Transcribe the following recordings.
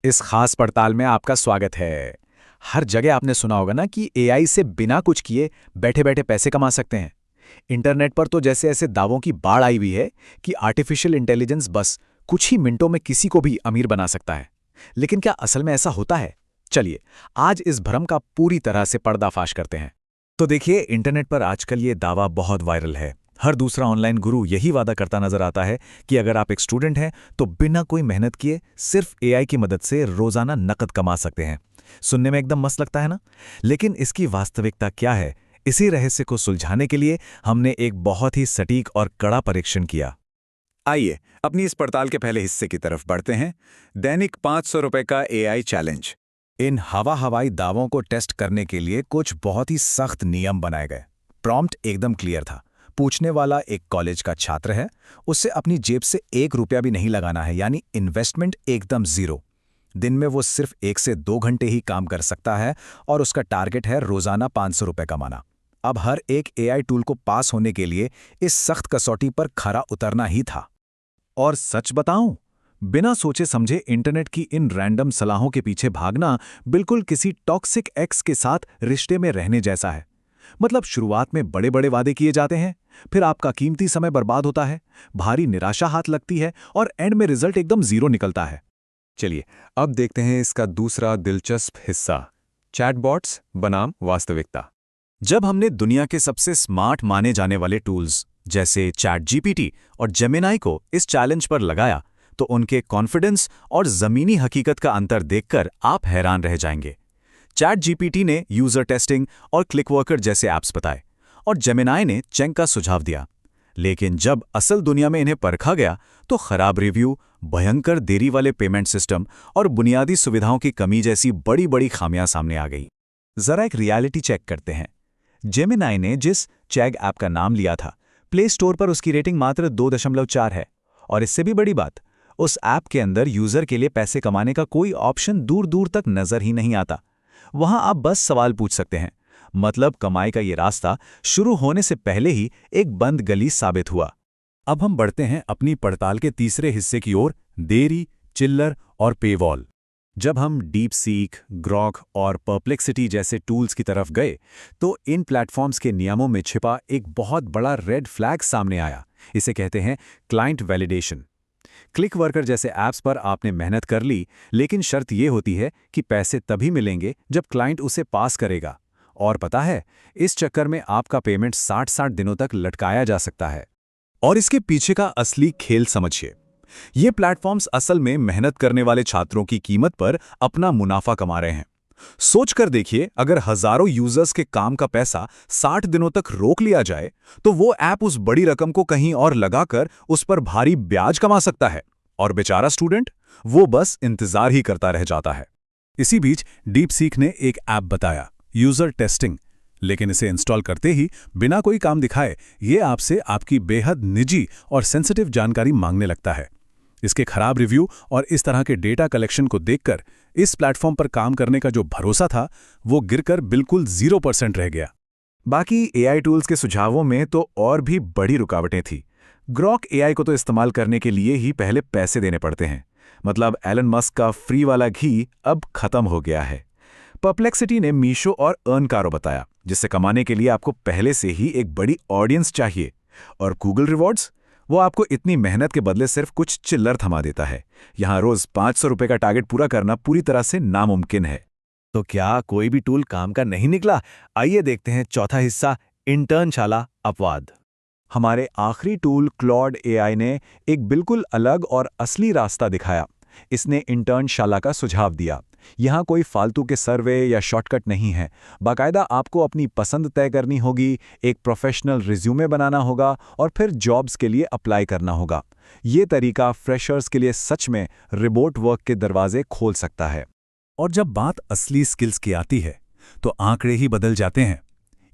इस खास पड़ताल में आपका स्वागत है। हर जगह आपने सुना होगा ना कि एआई से बिना कुछ किए बैठे-बैठे पैसे कमा सकते हैं। इंटरनेट पर तो जैसे ऐसे दावों की बाढ़ आई हुई है कि आर्टिफिशियल इंटेलिजेंस बस कुछ ही मिनटों में किसी को भी अमीर बना सकता है। लेकिन क्या असल में ऐसा होता है? चलिए, आज इस भ्रम का पूरी तरह से पर्दाफाश करते हैं। तो देखिए, इंटरनेट पर आजकल ये दावा बहुत वायरल है। हर दूसरा ऑनलाइन गुरु यही वादा करता नजर आता है कि अगर आप एक स्टूडेंट हैं तो बिना कोई मेहनत किए सिर्फ एआई की मदद से रोजाना नकद कमा सकते हैं। सुनने में एकदम मस्त लगता है ना? लेकिन इसकी वास्तविकता क्या है? इसी रहस्य को सुलझाने के लिए हमने एक बहुत ही सटीक और कड़ा परीक्षण किया। आइए अपनी इस पड़ताल के पहले हिस्से की तरफ बढ़ते हैं। दैनिक 500 रुपए का एआई चैलेंज। इन हवाई दावों को टेस्ट करने के लिए कुछ बहुत ही सख्त नियम बनाए गए। प्रॉम्प्ट एकदम क्लियर था। पूछने वाला एक कॉलेज का छात्र है, उससे अपनी जेब से 1 रुपया भी नहीं लगाना है, यानी इन्वेस्टमेंट एकदम जीरो। दिन में वो सिर्फ 1 से 2 घंटे ही काम कर सकता है और उसका टारगेट है रोजाना 500 रुपए कमाना। अब हर एक एआई टूल को पास होने के लिए इस सख्त कसौटी पर खरा उतरना ही था। और सच बताऊं, बिना सोचे समझे इंटरनेट की इन रैंडम सलाहों के पीछे भागना बिल्कुल किसी टॉक्सिक एक्स के साथ रिश्ते में रहने जैसा है। मतलब शुरुआत में बड़े बड़े वादे किए जाते हैं, फिर आपका कीमती समय बर्बाद होता है, भारी निराशा हाथ लगती है और एंड में रिजल्ट एकदम जीरो निकलता है। चलिए अब देखते हैं इसका दूसरा दिलचस्प हिस्सा, चैटबॉट्स बनाम वास्तविकता। जब हमने दुनिया के सबसे स्मार्ट माने जाने वाले टूल्स जैसे चैट जीपीटी और जेमिनाई को इस चैलेंज पर लगाया, तो उनके कॉन्फिडेंस और जमीनी हकीकत का अंतर देखकर आप हैरान रह जाएंगे। चैट जीपीटी ने यूजर टेस्टिंग और क्लिकवर्कर जैसे ऐप्स बताए और जेमिनाई ने चेंग का सुझाव दिया। लेकिन जब असल दुनिया में इन्हें परखा गया तो खराब रिव्यू, भयंकर देरी वाले पेमेंट सिस्टम और बुनियादी सुविधाओं की कमी जैसी बड़ी बड़ी खामियां सामने आ गई। जरा एक रियलिटी चेक करते हैं। जेमिनाई ने जिस चैग ऐप का नाम लिया था, प्ले स्टोर पर उसकी रेटिंग मात्र 2.4 है। और इससे भी बड़ी बात, उस ऐप के अंदर यूजर के लिए पैसे कमाने का कोई ऑप्शन दूर दूर तक नजर ही नहीं आता। वहां आप बस सवाल पूछ सकते हैं। मतलब कमाई का ये रास्ता शुरू होने से पहले ही एक बंद गली साबित हुआ। अब हम बढ़ते हैं अपनी पड़ताल के तीसरे हिस्से की ओर, देरी, चिल्लर और पेवॉल। जब हम डीप सीक, ग्रॉक और परप्लेक्सिटी जैसे टूल्स की तरफ गए, तो इन प्लेटफॉर्म्स के नियमों में छिपा एक बहुत बड़ा रेड फ्लैग सामने आया। इसे कहते हैं क्लाइंट वैलिडेशन। क्लिक वर्कर जैसे ऐप्स पर आपने मेहनत कर ली, लेकिन शर्त यह होती है कि पैसे तभी मिलेंगे जब क्लाइंट उसे पास करेगा। और पता है, इस चक्कर में आपका पेमेंट 60-60 दिनों तक लटकाया जा सकता है। और इसके पीछे का असली खेल समझिए। ये प्लेटफॉर्म्स असल में मेहनत करने वाले छात्रों की कीमत पर अपना मुनाफा कमा रहे हैं। सोचकर देखिए, अगर हजारों यूजर्स के काम का पैसा 60 दिनों तक रोक लिया जाए, तो वो ऐप उस बड़ी रकम को कहीं और लगाकर उस पर भारी ब्याज कमा सकता है। और बेचारा स्टूडेंट, वो बस इंतजार ही करता रह जाता है। इसी बीच डीप सीक ने एक ऐप बताया, यूजर टेस्टिंग। लेकिन इसे इंस्टॉल करते ही बिना कोई काम दिखाए ये आपसे आपकी बेहद निजी और सेंसिटिव जानकारी मांगने लगता है। इसके खराब रिव्यू और इस तरह के डेटा कलेक्शन को देखकर इस प्लेटफॉर्म पर काम करने का जो भरोसा था, वो गिरकर बिल्कुल 0% रह गया। बाकी एआई टूल्स के सुझावों में तो और भी बड़ी रुकावटें थी। ग्रॉक एआई को तो इस्तेमाल करने के लिए ही पहले पैसे देने पड़ते हैं। मतलब एलन मस्क का फ्री वाला घी अब खत्म हो गया है। परप्लेक्सिटी ने मीशो और अर्न कारो बताया, जिससे कमाने के लिए आपको पहले से ही एक बड़ी ऑडियंस चाहिए। और गूगल रिवॉर्ड्स, वो आपको इतनी मेहनत के बदले सिर्फ कुछ चिल्लर थमा देता है। यहाँ रोज 500 रुपए का टारगेट पूरा करना पूरी तरह से नामुमकिन है। तो क्या कोई भी टूल काम का नहीं निकला? आइए देखते हैं चौथा हिस्सा, इंटर्नशाला अपवाद। हमारे आखिरी टूल क्लॉड एआई ने एक बिल्कुल अलग और असली रास्ता दिखाया। इसने इंटर्नशाला का सुझाव दिया। यहाँ कोई फालतू के सर्वे या शॉर्टकट नहीं है। बाकायदा आपको अपनी पसंद तय करनी होगी, एक प्रोफेशनल रिज्यूमे बनाना होगा और फिर जॉब्स के लिए अप्लाई करना होगा। ये तरीका फ्रेशर्स के लिए सच में रिमोट वर्क के दरवाजे खोल सकता है। और जब बात असली स्किल्स की आती है, तो आंकड़े ही बदल जाते हैं।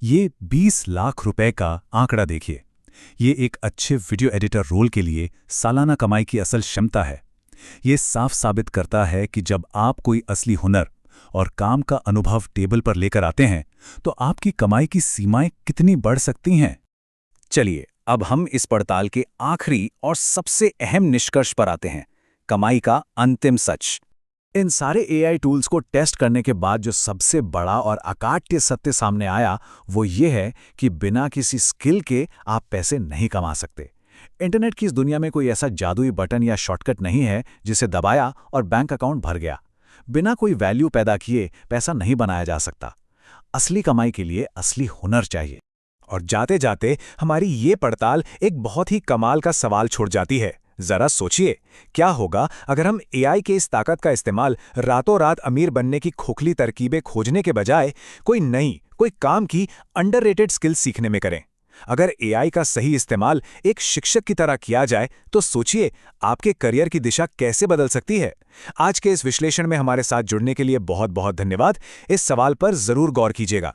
ये 20 लाख रुपए का आंकड़ा देखिए। ये एक अच्छे वीडियो एडिटर रोल के लिए सालाना कमाई की असल क्षमता है। ये साफ साबित करता है कि जब आप कोई असली हुनर और काम का अनुभव टेबल पर लेकर आते हैं, तो आपकी कमाई की सीमाएं कितनी बढ़ सकती हैं। चलिए, अब हम इस पड़ताल के आखिरी और सबसे अहम निष्कर्ष पर आते हैं, कमाई का अंतिम सच। इन सारे एआई टूल्स को टेस्ट करने के बाद जो सबसे बड़ा और अकाट्य सत्य सामने आया वो ये है कि बिना किसी स्किल के आप पैसे नहीं कमा सकते। इंटरनेट की इस दुनिया में कोई ऐसा जादुई बटन या शॉर्टकट नहीं है जिसे दबाया और बैंक अकाउंट भर गया। बिना कोई वैल्यू पैदा किए पैसा नहीं बनाया जा सकता। असली कमाई के लिए असली हुनर चाहिए। और जाते जाते हमारी ये पड़ताल एक बहुत ही कमाल का सवाल छोड़ जाती है। जरा सोचिए, क्या होगा अगर हम एआई के इस ताकत का इस्तेमाल रातों रात अमीर बनने की खोखली तरकीबें खोजने के बजाय कोई काम की अंडररेटेड स्किल सीखने में करें। अगर एआई का सही इस्तेमाल एक शिक्षक की तरह किया जाए तो सोचिए आपके करियर की दिशा कैसे बदल सकती है। आज के इस विश्लेषण में हमारे साथ जुड़ने के लिए बहुत बहुत धन्यवाद। इस सवाल पर जरूर गौर कीजिएगा।